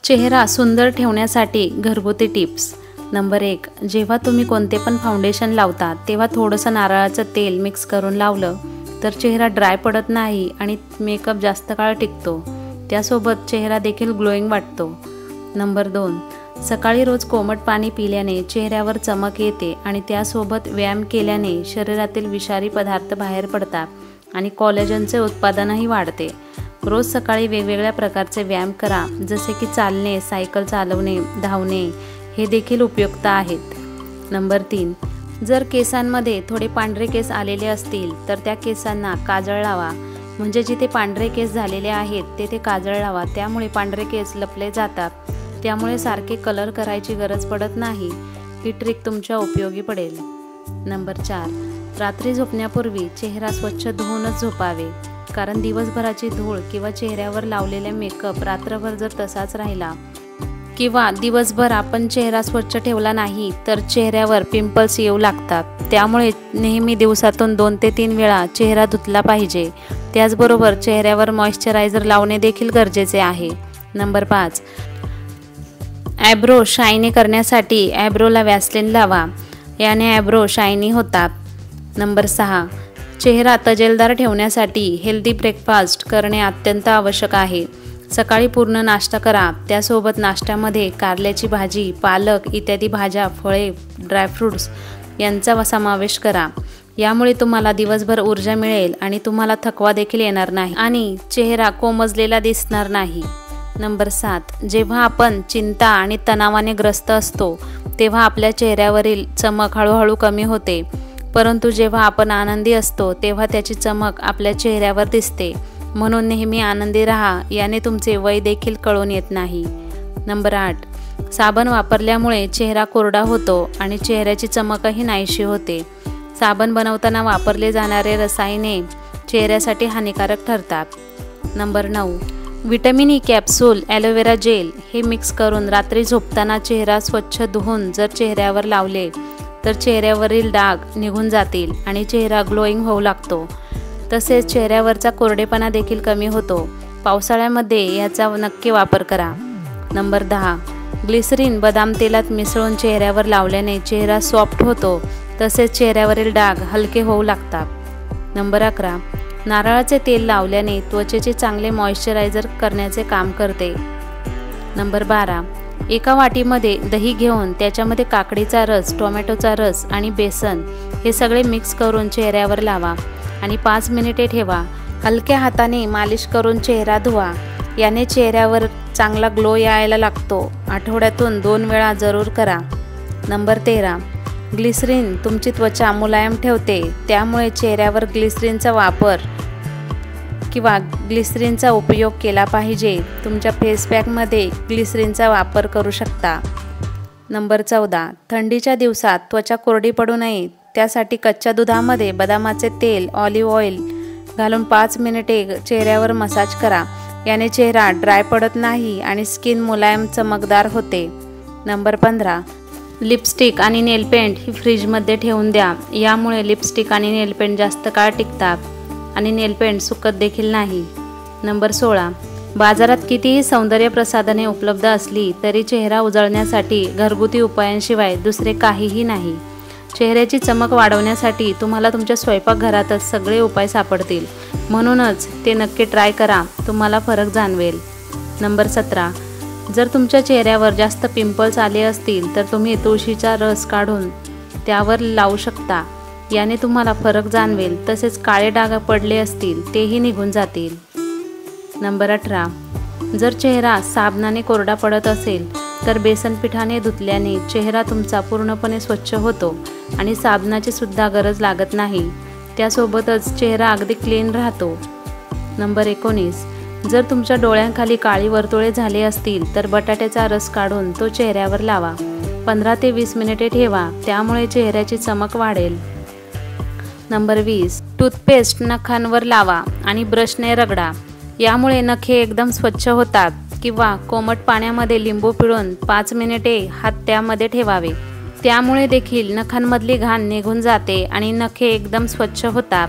चेहरा सुंदर ठेवण्यासाठी घरगुती टिप्स. नंबर 1. जेव्हा तुम्ही कोणते पण फाउंडेशन लावता तेव्हा थोडंसं नारळाचं तेल मिक्स करून लावलं तर चेहरा ड्राय पडत नाही आणि मेकअप जास्त काळ टिकतो. त्यासोबत चेहरा देखील ग्लोईंग वाटतो. नंबर 2. सकाळी रोज कोमट पाणी पिल्याने चेहऱ्यावर चमक येते आणि त्यासोबत व्यायाम केल्याने शरीरातील विषारी पदार्थ बाहेर पडतात आणि कोलॅजनचे उत्पादनही वाढते. रोज सकाळी वेगवेगळ्या प्रकारचे व्यायाम करा, जसे की चालणे, सायकल चालवणे, धावणे हे देखील उपयुक्त आहेत. नंबर 3. जर केसांमध्ये थोडे पांढरे केस आलेले असतील तर त्या केसांना काजळ लावा. म्हणजे जिथे पांढरे केस झालेले आहेत तेथे काजळ लावा. त्यामुळे पांढरे केस लपले जातात. त्यामुळे सारखे कलर करायची गरज पडत नाही. ही ट्रिक तुमच्या उपयोगी पडेल. नंबर 4. रात्री झोपण्यापूर्वी चेहरा स्वच्छ धुवूनच झोपावे. कारण दिवसभराची धूळ किंवा चेहऱ्यावर लावलेला मेकअप रात्रभर जर तसाच राहिला किंवा दिवसभर आपण चेहरा स्वच्छ ठेवला नाही तर चेहऱ्यावर पिंपल्स येऊ लागतात. त्यामुळे नेहमी दिवसातून 2 ते 3 वेळा चेहरा धुतला पाहिजे. त्याचबरोबर चेहऱ्यावर मॉइश्चरायझर लावणे देखील गरजेचे आहे. नंबर 5. ॲब्रो शायनी करण्यासाठी ॲब्रोला वॅसलीन लावा. याने ॲब्रो शायनी होतात. नंबर 6. चेहरा तजेलदार ठेवण्यासाठी हेल्दी ब्रेकफास्ट करणे अत्यंत आवश्यक आहे. सकाळी पूर्ण नाश्ता करा. त्यासोबत नाश्त्यामध्ये कारल्याची भाजी, पालक इत्यादी भाज्या, फळे, ड्रायफ्रूट्स यांचा समावेश करा. यामुळे तुम्हाला दिवसभर ऊर्जा मिळेल आणि तुम्हाला थकवा देखील येणार नाही आणि चेहरा कोमजलेला दिसणार नाही. नंबर 7. जेव्हा आपण चिंता आणि तणावाने ग्रस्त असतो तेव्हा आपल्या चेहऱ्यावरील चमक हळूहळू कमी होते. परंतु जेव्हा आपण आनंदी असतो तेव्हा त्याची चमक आपल्या चेहऱ्यावर दिसते. म्हणून नेहमी आनंदी राहा. याने तुमचे वय देखील कळून येत नाही. नंबर 8. साबण वापरल्यामुळे चेहरा कोरडा होतो आणि चेहऱ्याची चमकही नाहीशी होते. साबण बनवताना वापरले जाणारे रसायने चेहऱ्यासाठी हानिकारक ठरतात. Number 9. Vitamin E capsule, aloe vera हे मिक्स करून रात्री झोपताना चेहरा स्वच्छ धुवून जर चेहऱ्यावर लावले तर चेहऱ्यावरील डाग निघून जातील आणि चेहरा ग्लोईंग होऊ लागतो. तसेच चेहऱ्यावरचा कोरडेपणा देखील कमी होतो. पावसाळ्यामध्ये याचा नक्की वापर करा. नंबर 10. ग्लिसरीन बदाम तेलात मिसळून चेहऱ्यावर लावल्याने चेहरा सॉफ्ट होतो. तसेच चेहऱ्यावरील डाग हलके होऊ लागतात. नंबर 11. नारळाचे तेल लावल्याने त्वचेचे चांगले मॉइश्चरायझर करण्याचे काम करते. नंबर 12. एका वाटीमध्ये दही घेऊन त्याच्यामध्ये काकडीचा रस, टोमॅटोचा रस आणि बेसन हे सगळे मिक्स करून चेहऱ्यावर लावा आणि 5 मिनिटे ठेवा. हलक्या हाताने मालिश करून चेहरा धुवा. याने चेहऱ्यावर चांगला ग्लो यायला लागतो. आठवड्यातून 2 वेळा जरूर करा. नंबर 13. ग्लिसरीन तुमची त्वचा मुलायम ठेवते. त्यामुळे चेहऱ्यावर ग्लिसरीनचा वापर किंवा ग्लिसरीनचा उपयोग केला पाहिजे. तुमच्या फेस पॅकमध्ये ग्लिसरीनचा वापर करू शकता. नंबर 14. थंडीच्या दिवसात त्वचा कोरडी पडू नये त्यासाठी कच्च्या दुधामध्ये बदामाचे तेल, ऑलिव्ह ऑइल घालून 5 मिनिटे चेहऱ्यावर मसाज करा. याने चेहरा ड्राय पडत नाही आणि स्किन मुलायम चमकदार होते. नंबर 15. लिपस्टिक आणि नेलपेंट ही फ्रीजमध्ये ठेवून द्या. यामुळे लिपस्टिक आणि नेलपेंट जास्त काळ टिकतात आणि नेलपेंट सुकत देखील नाही. नंबर 16. बाजारात कितीही सौंदर्य प्रसाधने उपलब्ध असली तरी चेहरा उजळण्यासाठी घरगुती उपायांशिवाय दुसरे काहीही नाही. चेहऱ्याची चमक वाढवण्यासाठी तुम्हाला तुमच्या स्वयंपाकघरातच सगळे उपाय सापडतील. म्हणूनच ते नक्की ट्राय करा. तुम्हाला फरक जाणवेल. नंबर 17. जर तुमच्या चेहऱ्यावर जास्त पिंपल्स आले असतील तर तुम्ही तुळशीचा रस काढून त्यावर लावू शकता. याने तुम्हाला फरक जाणवेल. तसेच काळे डाग पडले असतील तेही निघून जातील. नंबर 18. जर चेहरा साबणाने कोरडा पडत असेल तर बेसन पिठाने धुतल्याने चेहरा तुमचा पूर्णपणे स्वच्छ होतो आणि साबणाची सुद्धा गरज लागत नाही. त्यासोबतच चेहरा अगदी क्लीन राहतो. नंबर 19. जर तुमच्या डोळ्यांखाली काळी वर्तुळे झाले असतील तर बटाट्याचा रस काढून तो चेहऱ्यावर लावा. 15 ते 20 मिनिटे ठेवा. त्यामुळे चेहऱ्याची चमक वाढेल. नंबर 20. टूथपेस्ट नखांवर लावा आणि ब्रशने रगडा. यामुळे नखे एकदम स्वच्छ होतात. किंवा कोमट पाण्यामध्ये लिंबू पिळून 5 मिनिटे हात त्यामध्ये ठेवावे. त्यामुळे देखील नखांमधली घाण निघून जाते आणि नखे एकदम स्वच्छ होतात.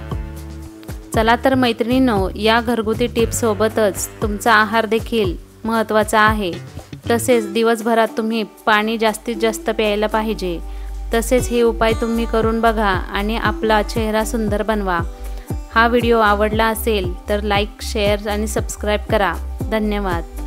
चला तर मैत्रिणींनो, या घरगुती टिप्ससोबतच तुमचा आहार देखील महत्त्वाचा आहे. तसेच दिवसभरात तुम्ही पाणी जास्तीत जास्त प्यायला पाहिजे। तसेच हे उपाय तुम्ही करून बघा आणि आपला चेहरा सुंदर बनवा। हा व्हिडिओ आवडला असेल तर लाईक, शेअर आणि सबस्क्राईब करा। धन्यवाद।